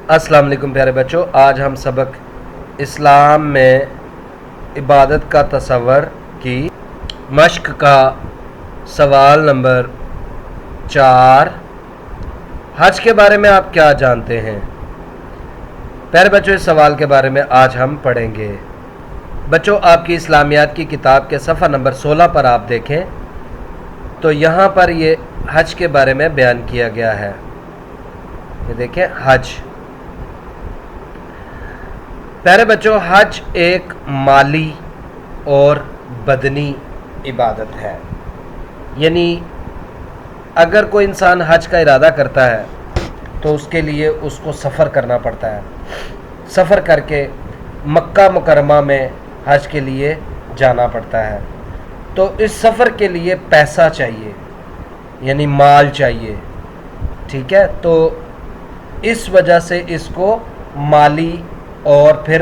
अस्सलाम वालेकुम प्यारे बच्चों, आज हम सबक इस्लाम में इबादत का तसव्वुर की मश्क का सवाल नंबर 4। हज के बारे में आप क्या जानते हैं? प्यारे बच्चों, इस सवाल के बारे में आज हम पढ़ेंगे। बच्चों, आपकी इस्लामियात की किताब के सफ़ा नंबर 16 पर आप देखें तो यहाँ पर ये हज के बारे में बयान किया गया है। ये देखें, हज। प्यारे बच्चों, हज एक माली और बदनी इबादत है। यानी अगर कोई इंसान हज का इरादा करता है तो उसके लिए उसको सफ़र करना पड़ता है। सफ़र करके मक्का मुकरमा में हज के लिए जाना पड़ता है। तो इस सफ़र के लिए पैसा चाहिए, यानी माल चाहिए। ठीक है, तो इस वजह से इसको माली और फिर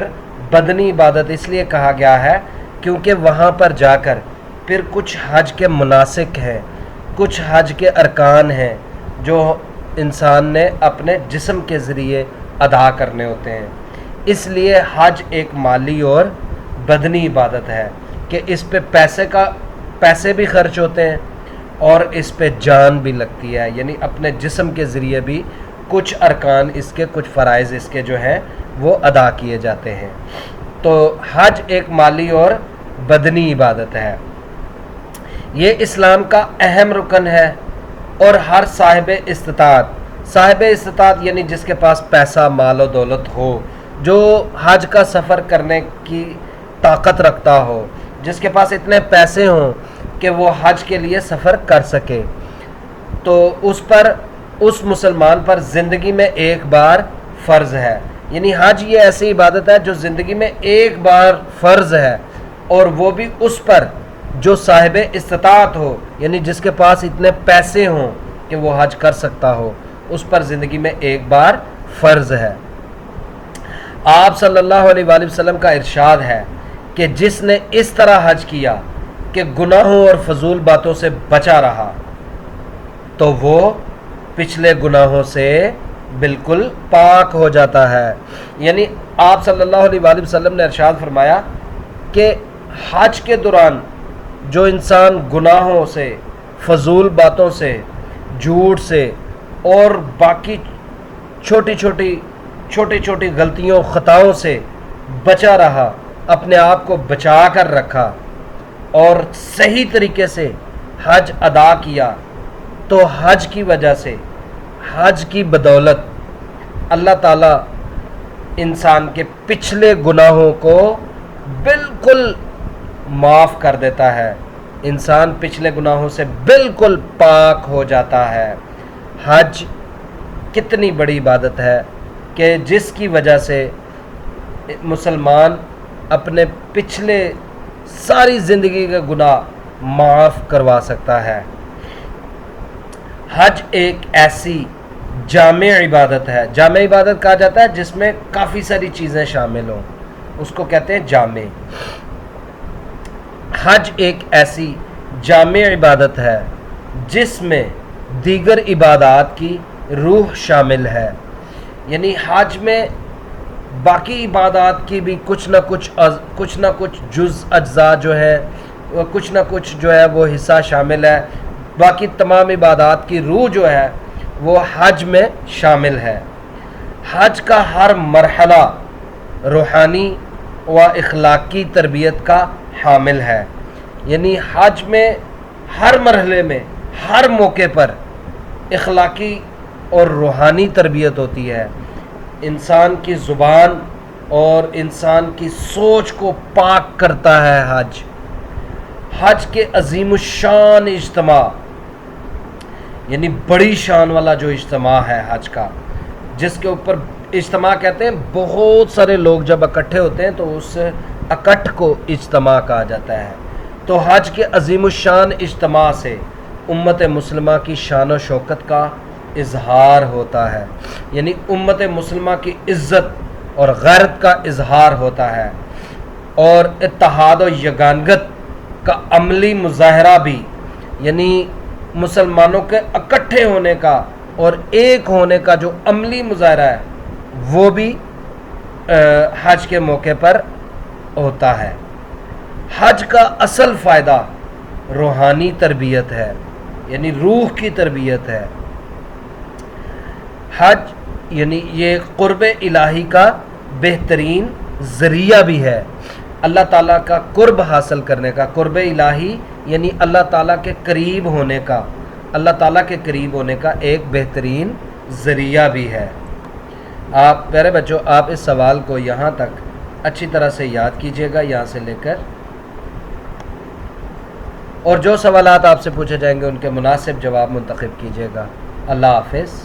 बदनी इबादत इसलिए कहा गया है क्योंकि वहाँ पर जाकर फिर कुछ हज के मुनासिक हैं, कुछ हज के अरकान हैं जो इंसान ने अपने जिस्म के ज़रिए अदा करने होते हैं। इसलिए हज एक माली और बदनी इबादत है कि इस पे पैसे भी खर्च होते हैं और इस पे जान भी लगती है, यानी अपने जिस्म के ज़रिए भी कुछ अरकान इसके, कुछ फ़राइज़ इसके जो हैं वो अदा किए जाते हैं। तो हज एक माली और बदनी इबादत है। ये इस्लाम का अहम रुकन है और हर साहिब इस्तिताअत यानी जिसके पास पैसा, माल और दौलत हो, जो हज का सफ़र करने की ताकत रखता हो, जिसके पास इतने पैसे हों कि वो हज के लिए सफ़र कर सके, तो उस मुसलमान पर ज़िंदगी में एक बार फ़र्ज़ है। यानी हज ये ऐसी इबादत है जो ज़िंदगी में एक बार फ़र्ज़ है, और वो भी उस पर जो साहिब इस्तिताअत हो, यानी जिसके पास इतने पैसे हों कि वो हज कर सकता हो, उस पर ज़िंदगी में एक बार फ़र्ज़ है। आप सल्लल्लाहु अलैहि वसल्लम का इरशाद है कि जिसने इस तरह हज किया कि गुनाहों और फजूल बातों से बचा रहा तो वो पिछले गुनाहों से बिल्कुल पाक हो जाता है। यानी आप सल्लल्लाहु अलैहि वसल्लम ने इरशाद फरमाया कि हज के दौरान जो इंसान गुनाहों से, फजूल बातों से, झूठ से और बाकी छोटी छोटी गलतियों, ख़ताओं से बचा रहा, अपने आप को बचा कर रखा और सही तरीके से हज अदा किया, तो हज की वजह से, हज की बदौलत अल्लाह ताला इंसान के पिछले गुनाहों को बिल्कुल माफ़ कर देता है। इंसान पिछले गुनाहों से बिल्कुल पाक हो जाता है। हज कितनी बड़ी इबादत है कि जिसकी वजह से मुसलमान अपने पिछले सारी ज़िंदगी के गुनाह माफ़ करवा सकता है। हज एक ऐसी जामे इबादत है, जामे इबादत कहा जाता है जिसमें काफ़ी सारी चीज़ें शामिल हों, उसको कहते हैं जामे। हज एक ऐसी जामे इबादत है जिसमें दीगर इबादत की रूह शामिल है। यानी हज में बाकी इबादत की भी कुछ ना कुछ जुज़ अज्जा जो है, कुछ ना कुछ जो है वो हिस्सा शामिल है। बाकी तमाम इबादत की रूह जो है वो हज में शामिल है। हज का हर मरहला रूहानी व इखलाकी तरबियत का हामिल है। यानी हज में हर मरहले में, हर मौके पर इखलाकी और रूहानी तरबियत होती है। इंसान की ज़ुबान और इंसान की सोच को पाक करता है हज के अज़ीमुश्शान इज्तिमा, यानी बड़ी शान वाला जो इज्तिमा है हज का, जिसके ऊपर इज्तिमा कहते हैं, बहुत सारे लोग जब इकट्ठे होते हैं तो उस इकट्ठ को इज्तिमा कहा जाता है। तो हज के अज़ीमुश्शान इज्तिमा से उम्मत मुस्लिमा की शान व शौकत का इजहार होता है। यानी उम्मत मुस्लिमा की इज़्ज़त और गैरत का इजहार होता है, और इत्तेहाद व यगानगत का अमली मुजाहरा भी, यानी मुसलमानों के इकट्ठे होने का और एक होने का जो अमली मुजाहरा है وہ بھی حج کے موقع پر ہوتا ہے۔ حج کا اصل فائدہ روحانی تربیت ہے، یعنی روح کی تربیت ہے۔ حج یعنی یہ قرب الہی کا بہترین ذریعہ بھی ہے، اللہ تعالیٰ کا قرب حاصل کرنے کا۔ قرب الہی یعنی اللہ تعالیٰ کے قریب ہونے کا، اللہ تعالیٰ کے قریب ہونے کا ایک بہترین ذریعہ بھی ہے۔ آپ پیارے بچوں، آپ اس سوال کو یہاں تک اچھی طرح سے یاد کیجئے گا، یہاں سے لے کر، اور جو سوالات آپ سے پوچھے جائیں گے ان کے مناسب جواب منتخب کیجئے گا۔ اللہ حافظ۔